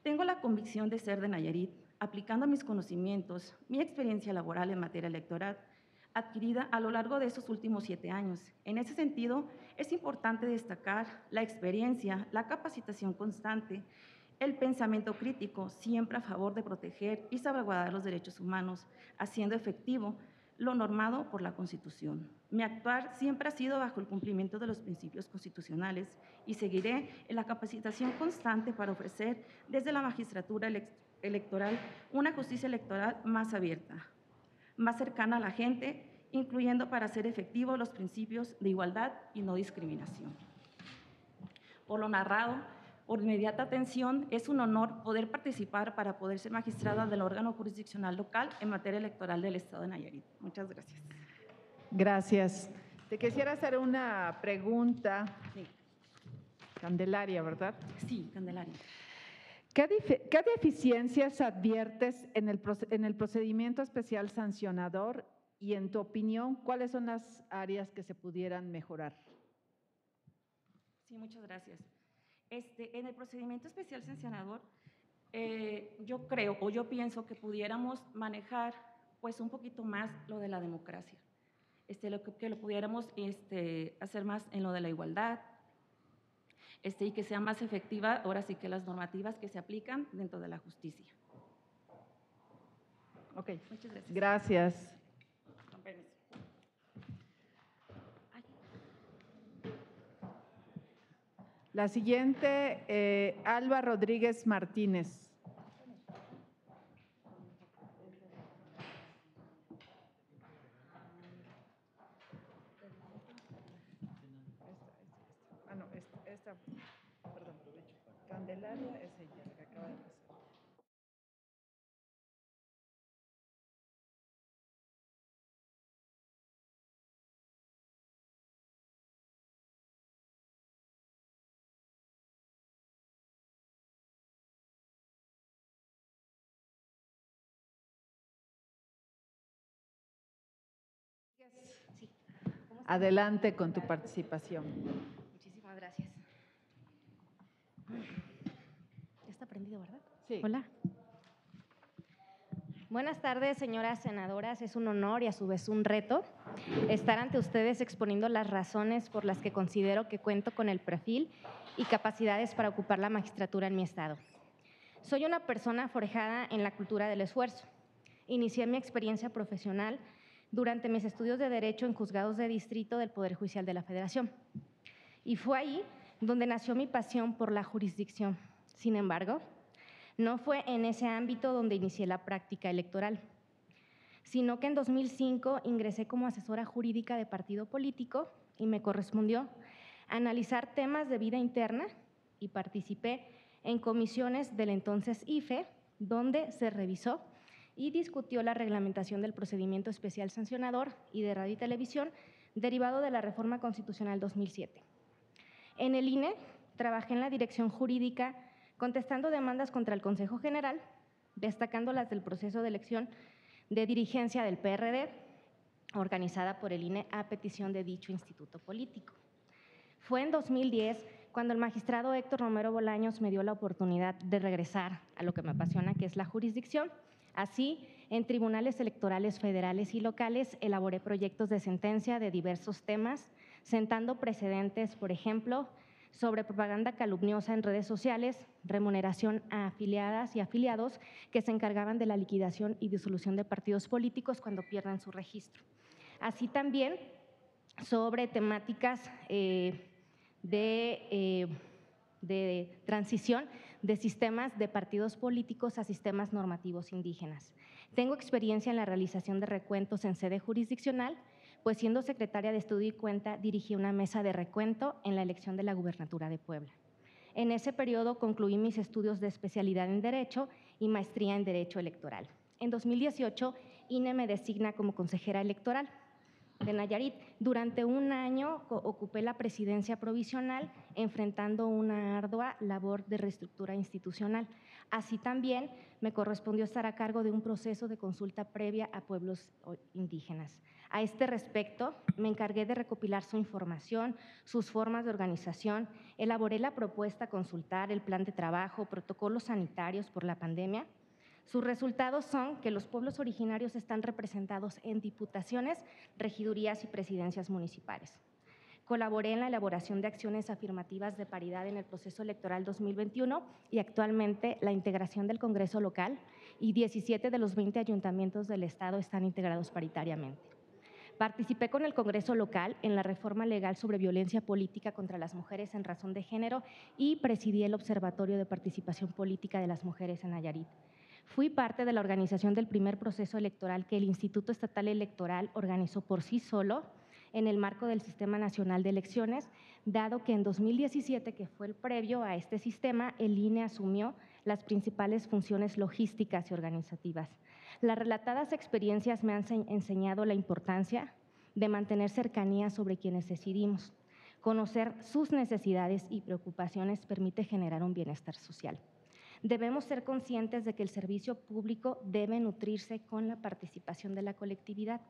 tengo la convicción de ser de Nayarit, aplicando mis conocimientos, mi experiencia laboral en materia electoral, adquirida a lo largo de estos últimos 7 años. En ese sentido, es importante destacar la experiencia, la capacitación constante, el pensamiento crítico, siempre a favor de proteger y salvaguardar los derechos humanos, haciendo efectivo lo normado por la Constitución. Mi actuar siempre ha sido bajo el cumplimiento de los principios constitucionales y seguiré en la capacitación constante para ofrecer desde la magistratura electoral una justicia electoral más abierta, más cercana a la gente, incluyendo para hacer efectivos los principios de igualdad y no discriminación. Por lo narrado, por inmediata atención, es un honor poder participar para poder ser magistrada del órgano jurisdiccional local en materia electoral del Estado de Nayarit. Muchas gracias. Gracias. Te quisiera hacer una pregunta. Sí. Candelaria, ¿verdad? Sí, Candelaria. ¿Qué deficiencias adviertes en el procedimiento especial sancionador y, en tu opinión, cuáles son las áreas que se pudieran mejorar? Sí, muchas gracias. En el procedimiento especial sancionador, yo creo o yo pienso que pudiéramos manejar pues un poquito más lo de la democracia, que lo pudiéramos hacer más en lo de la igualdad, y que sea más efectiva, ahora sí que las normativas que se aplican dentro de la justicia. Ok, muchas gracias. Gracias. Con permiso. La siguiente, Alba Rodríguez Martínez. Perdón, Candelaria es ella, la que acaba de pasar. Sí. ¿Cómo están? Adelante con tu participación. Muchísimas gracias. Ya está prendido, ¿verdad? Sí. Hola. Buenas tardes, señoras senadoras. Es un honor y a su vez un reto estar ante ustedes exponiendo las razones por las que considero que cuento con el perfil y capacidades para ocupar la magistratura en mi estado. Soy una persona forjada en la cultura del esfuerzo. Inicié mi experiencia profesional durante mis estudios de Derecho en juzgados de distrito del Poder Judicial de la Federación. Y fue ahí donde nació mi pasión por la jurisdicción. Sin embargo, No fue en ese ámbito donde inicié la práctica electoral, sino que en 2005 ingresé como asesora jurídica de partido político y me correspondió analizar temas de vida interna y participé en comisiones del entonces IFE, donde se revisó y discutió la reglamentación del procedimiento especial sancionador y de radio y televisión derivado de la Reforma Constitucional 2007. En el INE trabajé en la dirección jurídica contestando demandas contra el Consejo General, destacando las del proceso de elección de dirigencia del PRD, organizada por el INE a petición de dicho instituto político. Fue en 2010 cuando el magistrado Héctor Romero Bolaños me dio la oportunidad de regresar a lo que me apasiona, que es la jurisdicción. Así, en tribunales electorales federales y locales elaboré proyectos de sentencia de diversos temas, sentando precedentes, por ejemplo, sobre propaganda calumniosa en redes sociales, remuneración a afiliadas y afiliados que se encargaban de la liquidación y disolución de partidos políticos cuando pierden su registro. Así también sobre temáticas de transición de sistemas de partidos políticos a sistemas normativos indígenas. Tengo experiencia en la realización de recuentos en sede jurisdiccional, pues siendo secretaria de Estudio y Cuenta dirigí una mesa de recuento en la elección de la gubernatura de Puebla. En ese periodo concluí mis estudios de especialidad en Derecho y maestría en Derecho Electoral. En 2018, INE me designa como consejera electoral de Nayarit. Durante un año ocupé la presidencia provisional, enfrentando una ardua labor de reestructura institucional. Así también me correspondió estar a cargo de un proceso de consulta previa a pueblos indígenas. A este respecto, me encargué de recopilar su información, sus formas de organización, elaboré la propuesta a consultar, el plan de trabajo, protocolos sanitarios por la pandemia. Sus resultados son que los pueblos originarios están representados en diputaciones, regidurías y presidencias municipales. Colaboré en la elaboración de acciones afirmativas de paridad en el proceso electoral 2021 y actualmente la integración del Congreso local y 17 de los 20 ayuntamientos del Estado están integrados paritariamente. Participé con el Congreso local en la reforma legal sobre violencia política contra las mujeres en razón de género y presidí el Observatorio de Participación Política de las Mujeres en Nayarit. Fui parte de la organización del primer proceso electoral que el Instituto Estatal Electoral organizó por sí solo en el marco del Sistema Nacional de Elecciones, dado que en 2017, que fue el previo a este sistema, el INE asumió las principales funciones logísticas y organizativas. Las relatadas experiencias me han enseñado la importancia de mantener cercanía sobre quienes decidimos. Conocer sus necesidades y preocupaciones permite generar un bienestar social. Debemos ser conscientes de que el servicio público debe nutrirse con la participación de la colectividad.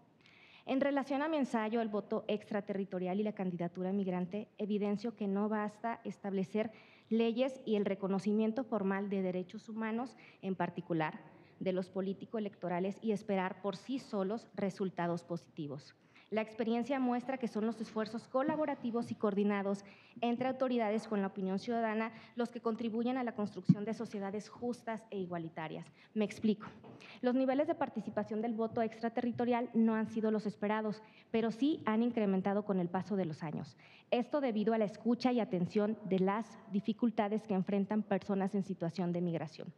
En relación a mi ensayo, el voto extraterritorial y la candidatura migrante, evidencio que no basta establecer leyes y el reconocimiento formal de derechos humanos, en particular de los político-electorales, y esperar por sí solos resultados positivos. La experiencia muestra que son los esfuerzos colaborativos y coordinados entre autoridades con la opinión ciudadana los que contribuyen a la construcción de sociedades justas e igualitarias. Me explico. Los niveles de participación del voto extraterritorial no han sido los esperados, pero sí han incrementado con el paso de los años. Esto debido a la escucha y atención de las dificultades que enfrentan personas en situación de migración.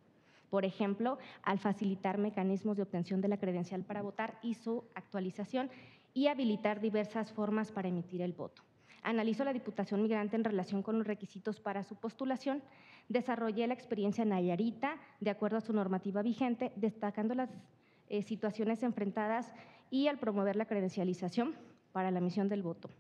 Por ejemplo, al facilitar mecanismos de obtención de la credencial para votar y su actualización, y habilitar diversas formas para emitir el voto. Analizo la Diputación Migrante en relación con los requisitos para su postulación. Desarrollé la experiencia nayarita de acuerdo a su normativa vigente, destacando las situaciones enfrentadas y al promover la credencialización para la emisión del voto.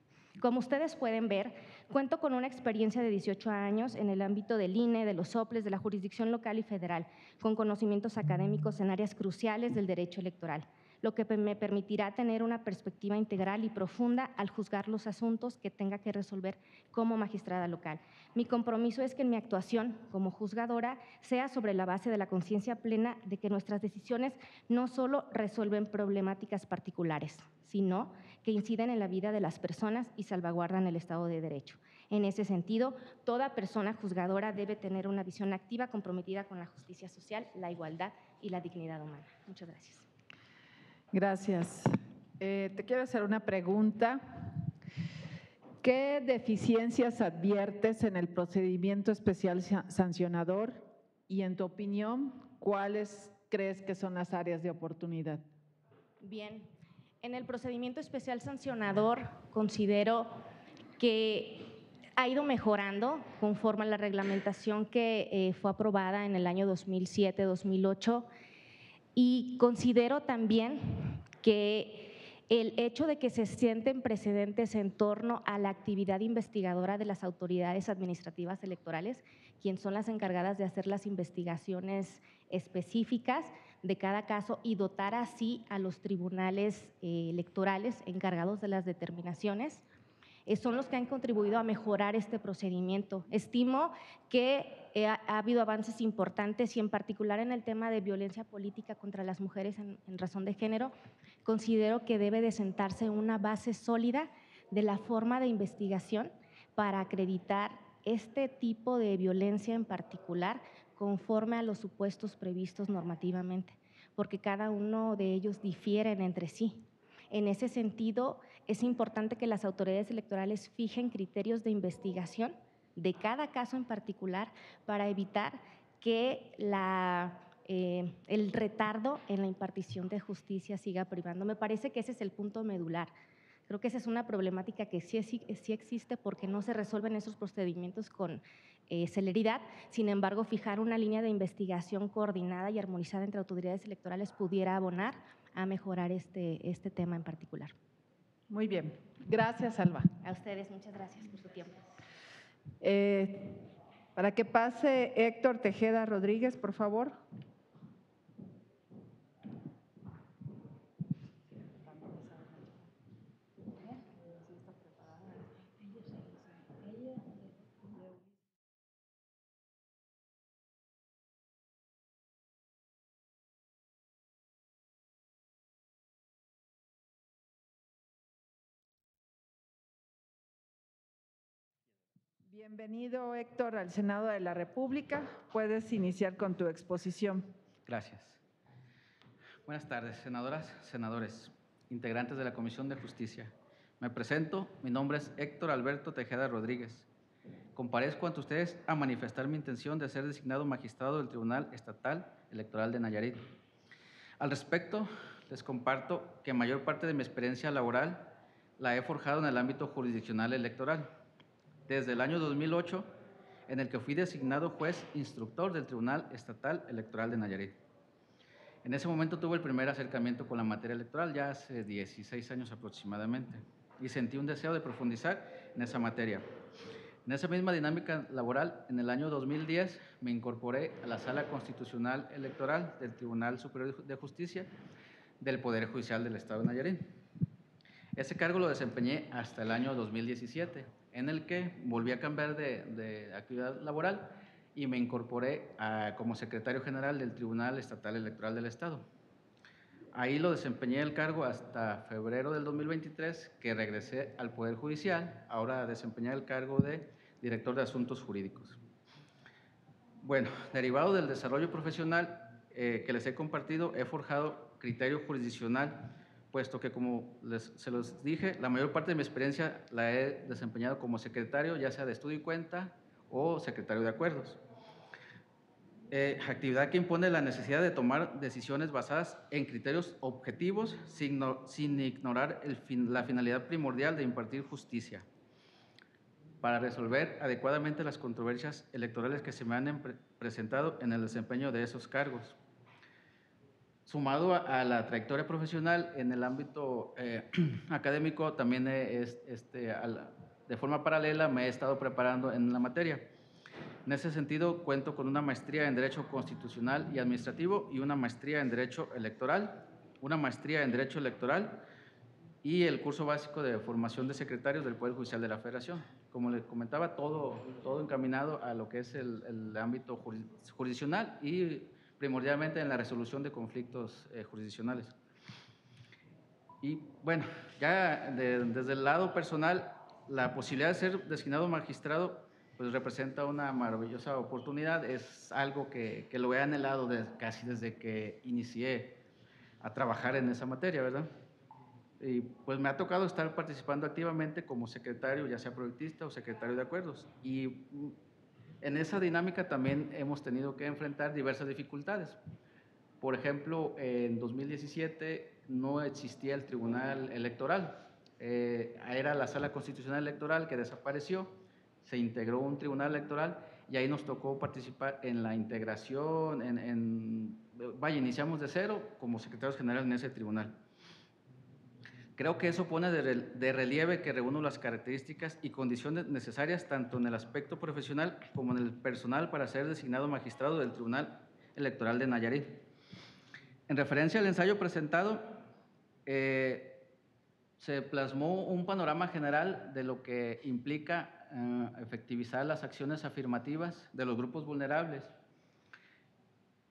Como ustedes pueden ver, cuento con una experiencia de 18 años en el ámbito del INE, de los soples, de la jurisdicción local y federal, con conocimientos académicos en áreas cruciales del derecho electoral, lo que me permitirá tener una perspectiva integral y profunda al juzgar los asuntos que tenga que resolver como magistrada local. Mi compromiso es que en mi actuación como juzgadora sea sobre la base de la conciencia plena de que nuestras decisiones no solo resuelven problemáticas particulares, sino que inciden en la vida de las personas y salvaguardan el Estado de Derecho. En ese sentido, toda persona juzgadora debe tener una visión activa comprometida con la justicia social, la igualdad y la dignidad humana. Muchas gracias. Gracias. Te quiero hacer una pregunta. ¿Qué deficiencias adviertes en el procedimiento especial sancionador y en tu opinión, ¿cuáles crees que son las áreas de oportunidad? Bien, en el procedimiento especial sancionador considero que ha ido mejorando conforme a la reglamentación que fue aprobada en el año 2007-2008 y considero también que el hecho de que se sienten precedentes en torno a la actividad investigadora de las autoridades administrativas electorales, quienes son las encargadas de hacer las investigaciones específicas de cada caso y dotar así a los tribunales electorales encargados de las determinaciones, son los que han contribuido a mejorar este procedimiento. Estimo que ha habido avances importantes y en particular en el tema de violencia política contra las mujeres en razón de género, considero que debe de sentarse una base sólida de la forma de investigación para acreditar este tipo de violencia en particular conforme a los supuestos previstos normativamente, porque cada uno de ellos difieren entre sí. En ese sentido, es importante que las autoridades electorales fijen criterios de investigación de cada caso en particular para evitar que el retardo en la impartición de justicia siga privando. Me parece que ese es el punto medular. Creo que esa es una problemática que sí existe porque no se resuelven esos procedimientos con celeridad. Sin embargo, fijar una línea de investigación coordinada y armonizada entre autoridades electorales pudiera abonar a mejorar este tema en particular. Muy bien. Gracias, Alba. A ustedes, muchas gracias por su tiempo. Para que pase Héctor Tejeda Rodríguez, por favor. Bienvenido, Héctor, al Senado de la República. Puedes iniciar con tu exposición. Gracias. Buenas tardes, senadoras, senadores, integrantes de la Comisión de Justicia. Me presento, mi nombre es Héctor Alberto Tejeda Rodríguez. Comparezco ante ustedes a manifestar mi intención de ser designado magistrado del Tribunal Estatal Electoral de Nayarit. Al respecto, les comparto que mayor parte de mi experiencia laboral la he forjado en el ámbito jurisdiccional electoral. Desde el año 2008, en el que fui designado juez instructor del Tribunal Estatal Electoral de Nayarit. En ese momento tuve el primer acercamiento con la materia electoral, ya hace 16 años aproximadamente, y sentí un deseo de profundizar en esa materia. En esa misma dinámica laboral, en el año 2010, me incorporé a la Sala Constitucional Electoral del Tribunal Superior de Justicia del Poder Judicial del Estado de Nayarit. Ese cargo lo desempeñé hasta el año 2017, en el que volví a cambiar de actividad laboral y me incorporé como secretario general del Tribunal Estatal Electoral del Estado. Ahí lo desempeñé el cargo hasta febrero del 2023, que regresé al Poder Judicial, ahora a desempeñar el cargo de director de Asuntos Jurídicos. Bueno, derivado del desarrollo profesional que les he compartido, he forjado criterio jurisdiccional, puesto que, como se los dije, la mayor parte de mi experiencia la he desempeñado como secretario, ya sea de estudio y cuenta o secretario de acuerdos. Actividad que impone la necesidad de tomar decisiones basadas en criterios objetivos sin ignorar la finalidad primordial de impartir justicia para resolver adecuadamente las controversias electorales que se me han presentado en el desempeño de esos cargos. Sumado a la trayectoria profesional en el ámbito académico, también de forma paralela me he estado preparando en la materia. En ese sentido, cuento con una maestría en Derecho Constitucional y Administrativo y una maestría en Derecho Electoral, y el curso básico de formación de secretarios del Poder Judicial de la Federación. Como les comentaba, todo encaminado a lo que es el ámbito jurisdiccional y primordialmente en la resolución de conflictos jurisdiccionales. Y bueno, ya desde el lado personal, la posibilidad de ser designado magistrado pues representa una maravillosa oportunidad, es algo que lo he anhelado casi desde que inicié a trabajar en esa materia, ¿verdad? Y pues me ha tocado estar participando activamente como secretario, ya sea proyectista o secretario de acuerdos. Y En esa dinámica también hemos tenido que enfrentar diversas dificultades. Por ejemplo, en 2017 no existía el Tribunal Electoral. Era la Sala Constitucional Electoral que desapareció, se integró un Tribunal Electoral y ahí nos tocó participar en la integración, iniciamos de cero como secretarios generales en ese tribunal. Creo que eso pone de relieve que reúne las características y condiciones necesarias tanto en el aspecto profesional como en el personal para ser designado magistrado del Tribunal Electoral de Nayarit. En referencia al ensayo presentado, se plasmó un panorama general de lo que implica efectivizar las acciones afirmativas de los grupos vulnerables.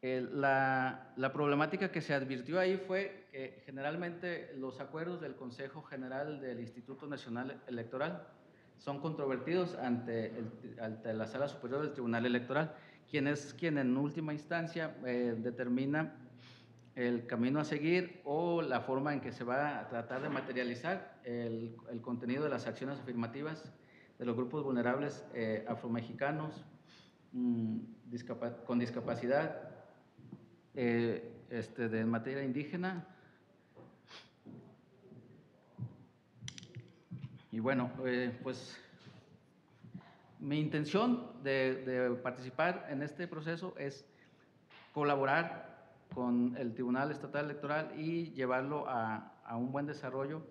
La problemática que se advirtió ahí fue que generalmente los acuerdos del Consejo General del Instituto Nacional Electoral son controvertidos ante la Sala Superior del Tribunal Electoral, quien es quien en última instancia determina el camino a seguir o la forma en que se va a tratar de materializar el contenido de las acciones afirmativas de los grupos vulnerables afromexicanos con discapacidad, de materia indígena. Y bueno, pues mi intención de participar en este proceso es colaborar con el Tribunal Estatal Electoral y llevarlo a un buen desarrollo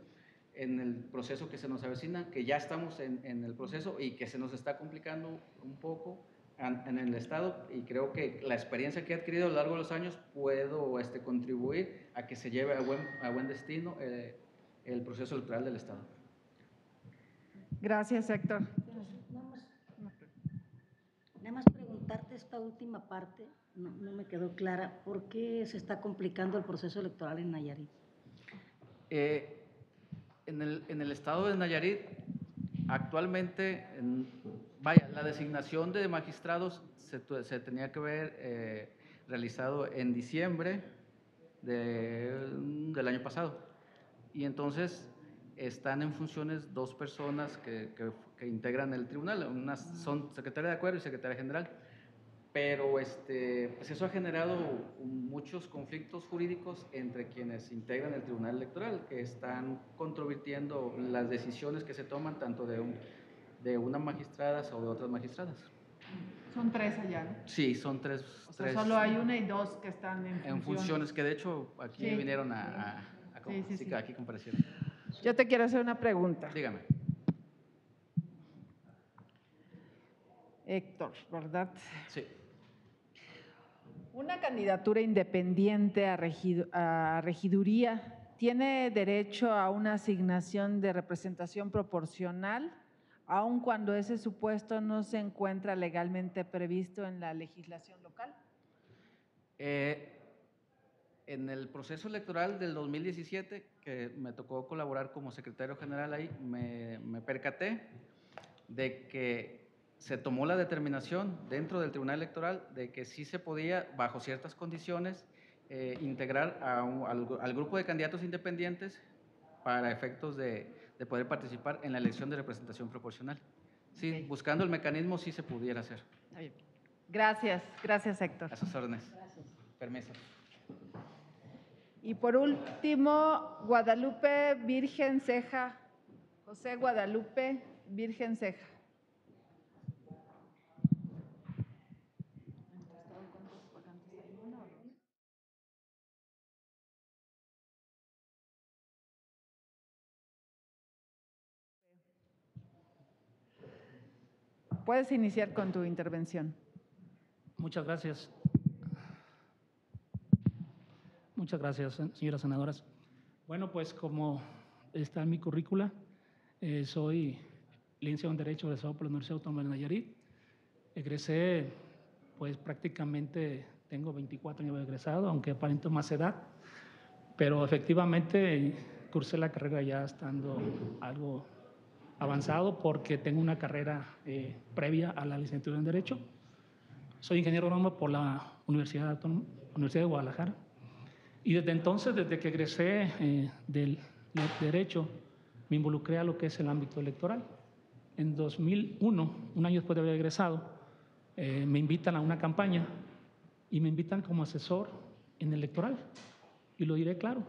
en el proceso que se nos avecina, que ya estamos en el proceso y que se nos está complicando un poco en el Estado, y creo que la experiencia que he adquirido a lo largo de los años puedo contribuir a que se lleve a buen destino el proceso electoral del Estado. Gracias, Héctor. Nada más preguntarte esta última parte, no me quedó clara, ¿por qué se está complicando el proceso electoral en Nayarit? En el Estado de Nayarit, actualmente, la designación de magistrados se tenía que haber realizado en diciembre del año pasado. Y entonces están en funciones dos personas que integran el tribunal, son secretaria de acuerdo y secretaria general. Pero pues eso ha generado muchos conflictos jurídicos entre quienes integran el Tribunal Electoral, que están controvirtiendo las decisiones que se toman tanto de una magistrada o de otras magistradas. Son tres allá, ¿no? Sí, son tres. O sea, solo hay una y dos que están en funciones, que de hecho aquí vinieron sí. aquí comparecieron. Yo te quiero hacer una pregunta. Dígame. Héctor, ¿verdad? Sí. ¿Una candidatura independiente a regiduría tiene derecho a una asignación de representación proporcional, aun cuando ese supuesto no se encuentra legalmente previsto en la legislación local? En el proceso electoral del 2017, que me tocó colaborar como secretario general ahí, me percaté de que se tomó la determinación dentro del Tribunal Electoral de que sí se podía, bajo ciertas condiciones, integrar al grupo de candidatos independientes para efectos de poder participar en la elección de representación proporcional. Sí, okay. Buscando el mecanismo sí se pudiera hacer. Gracias, gracias, Héctor. A sus órdenes. Gracias. Permiso. Y por último, Guadalupe Virgen Ceja, José Guadalupe Virgen Ceja. Puedes iniciar con tu intervención. Muchas gracias. Muchas gracias, señoras senadoras. Bueno, pues como está en mi currícula, soy licenciado en Derecho egresado por la Universidad Autónoma de Nayarit. Egresé, pues prácticamente tengo 24 años de egresado, aunque aparento más edad, pero efectivamente cursé la carrera ya estando algo avanzado porque tengo una carrera previa a la licenciatura en Derecho. Soy ingeniero agrónomo por la Universidad de Guadalajara. Y desde entonces, desde que egresé del Derecho, me involucré a lo que es el ámbito electoral. En 2001, un año después de haber egresado, me invitan a una campaña y me invitan como asesor en electoral. Y lo diré claro,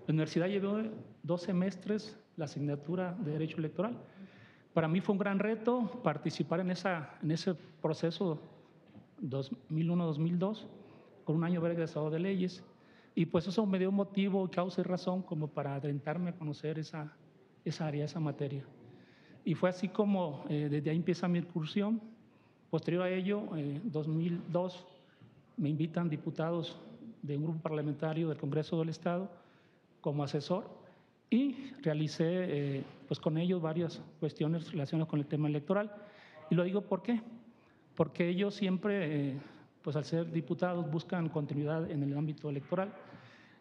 la universidad llevó 2 semestres la asignatura de Derecho Electoral. Para mí fue un gran reto participar en ese proceso 2001-2002, con un año haber egresado de leyes. Y pues eso me dio motivo, causa y razón como para adentrarme a conocer esa área, esa materia. Y fue así como desde ahí empieza mi incursión. Posterior a ello, 2002, me invitan diputados de un grupo parlamentario del Congreso del Estado como asesor y realicé pues con ellos varias cuestiones relacionadas con el tema electoral. Y lo digo ¿por qué? Porque ellos siempre, pues al ser diputados, buscan continuidad en el ámbito electoral.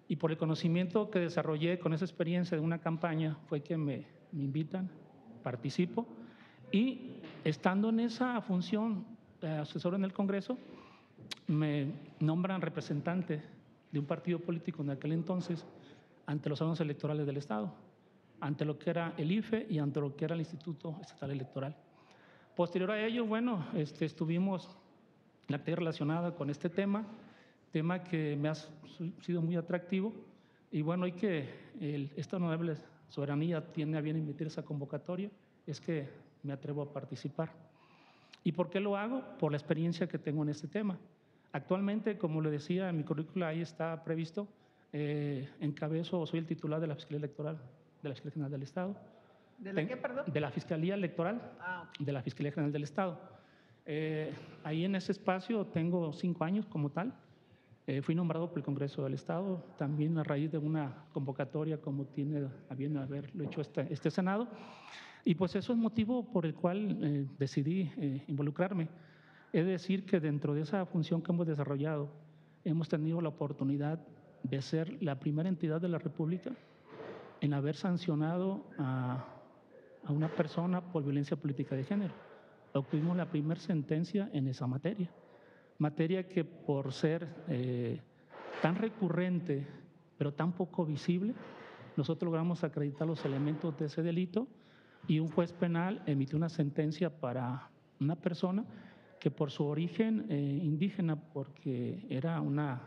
Y por el conocimiento que desarrollé con esa experiencia de una campaña fue que me invitan, participo y estando en esa función de asesor en el Congreso, me nombran representante de un partido político en aquel entonces ante los órganos electorales del Estado, ante lo que era el IFE y ante lo que era el Instituto Estatal Electoral. Posterior a ello, bueno, estuvimos en la actividad relacionada con este tema que me ha sido muy atractivo y bueno, hoy que esta honorable soberanía tiene a bien emitir esa convocatoria, es que me atrevo a participar. ¿Y por qué lo hago? Por la experiencia que tengo en este tema. Actualmente, como le decía, en mi currícula ahí está previsto, encabezo, soy el titular de la Fiscalía Electoral de la Fiscalía General del Estado. ¿De la qué, perdón? De la Fiscalía Electoral de la Fiscalía General del Estado. Ahí en ese espacio tengo 5 años como tal. Fui nombrado por el Congreso del Estado, también a raíz de una convocatoria como tiene a bien haberlo hecho este Senado. Y pues eso es motivo por el cual decidí involucrarme. Es decir, que dentro de esa función que hemos desarrollado, hemos tenido la oportunidad de ser la primera entidad de la República en haber sancionado a una persona por violencia política de género. Obtuvimos la primera sentencia en esa materia que por ser tan recurrente, pero tan poco visible, nosotros logramos acreditar los elementos de ese delito y un juez penal emitió una sentencia para una persona que por su origen indígena, porque era una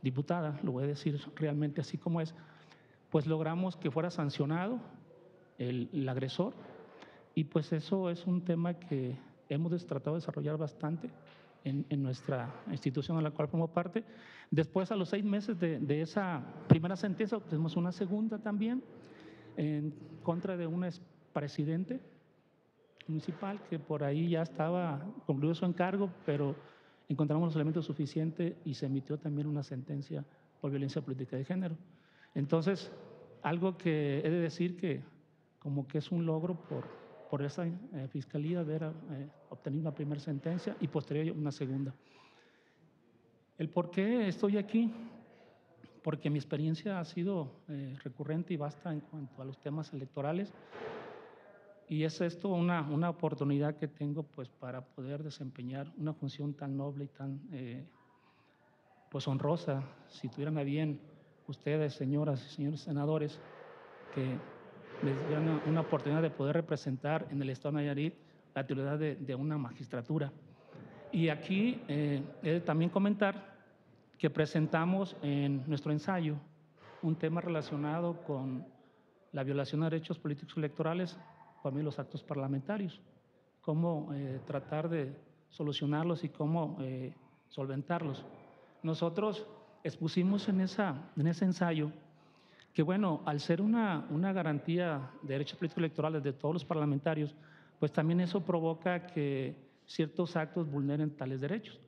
diputada, lo voy a decir realmente así como es, pues logramos que fuera sancionado el agresor y pues eso es un tema que hemos tratado de desarrollar bastante en nuestra institución a la cual formo parte. Después, a los 6 meses de esa primera sentencia, obtuvimos una segunda también en contra de un expresidente municipal que por ahí ya estaba concluido su encargo, pero encontramos los elementos suficientes y se emitió también una sentencia por violencia política de género. Entonces, algo que he de decir que como que es un logro por esa fiscalía haber obtenido una primera sentencia y posterior una segunda. ¿El por qué estoy aquí? Porque mi experiencia ha sido recurrente y vasta en cuanto a los temas electorales y es esto una oportunidad que tengo pues para poder desempeñar una función tan noble y tan pues honrosa, si tuvieran a bien ustedes, señoras y señores senadores, que les dieran una oportunidad de poder representar en el Estado de Nayarit la titularidad de una magistratura. Y aquí he de también comentar que presentamos en nuestro ensayo un tema relacionado con la violación de derechos políticos electorales por medio de los actos parlamentarios, cómo tratar de solucionarlos y cómo solventarlos. Nosotros expusimos en ese ensayo que, bueno, al ser una garantía de derechos políticos electorales de todos los parlamentarios, pues también eso provoca que ciertos actos vulneren tales derechos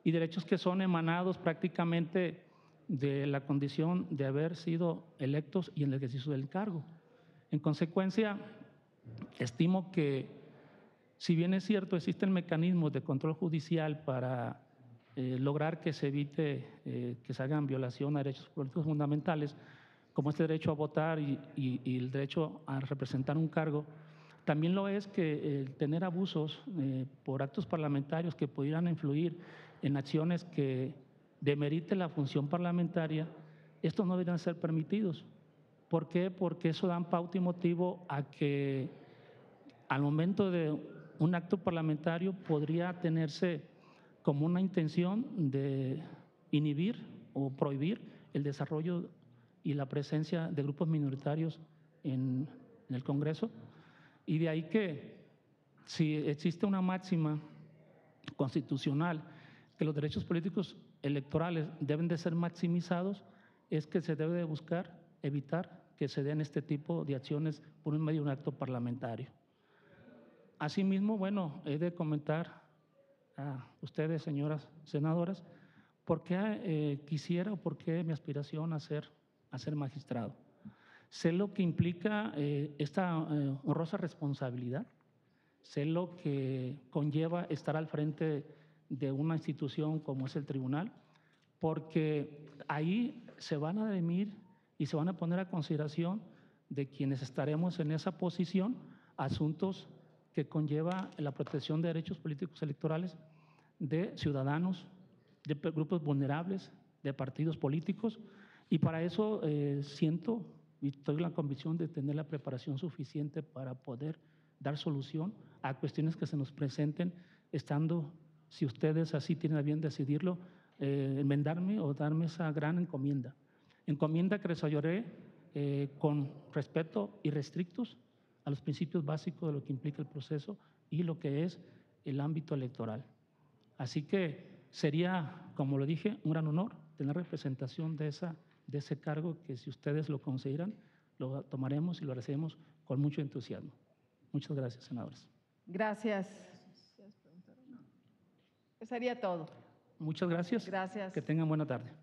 y derechos que son emanados prácticamente de la condición de haber sido electos y en el ejercicio del cargo. En consecuencia, estimo que, si bien es cierto, existen mecanismos de control judicial para lograr que se evite que se hagan violación a derechos políticos fundamentales, como este derecho a votar y el derecho a representar un cargo, también lo es que el tener abusos por actos parlamentarios que pudieran influir en acciones que demeriten la función parlamentaria, estos no deberían ser permitidos. ¿Por qué? Porque eso da pauta y motivo a que al momento de un acto parlamentario podría tenerse como una intención de inhibir o prohibir el desarrollo y la presencia de grupos minoritarios en el Congreso. Y de ahí que si existe una máxima constitucional que los derechos políticos electorales deben de ser maximizados, es que se debe de buscar evitar que se den este tipo de acciones por un medio de un acto parlamentario. Asimismo, bueno, he de comentar a ustedes, señoras senadoras, por qué quisiera o por qué mi aspiración a ser magistrado. Sé lo que implica esta honrosa responsabilidad, sé lo que conlleva estar al frente de una institución como es el tribunal, porque ahí se van a dirimir y se van a poner a consideración de quienes estaremos en esa posición asuntos que conlleva la protección de derechos políticos electorales de ciudadanos, de grupos vulnerables, de partidos políticos, y para eso siento y estoy en la convicción de tener la preparación suficiente para poder dar solución a cuestiones que se nos presenten, estando, si ustedes así tienen a bien decidirlo, enmendarme o darme esa gran encomienda. Encomienda que desarrollaré con respeto irrestrictos a los principios básicos de lo que implica el proceso y lo que es el ámbito electoral. Así que sería, como lo dije, un gran honor tener representación de ese cargo que, si ustedes lo consideran, lo tomaremos y lo recibimos con mucho entusiasmo. Muchas gracias, senadores. Gracias. Eso sería todo. Muchas gracias. Gracias. Que tengan buena tarde.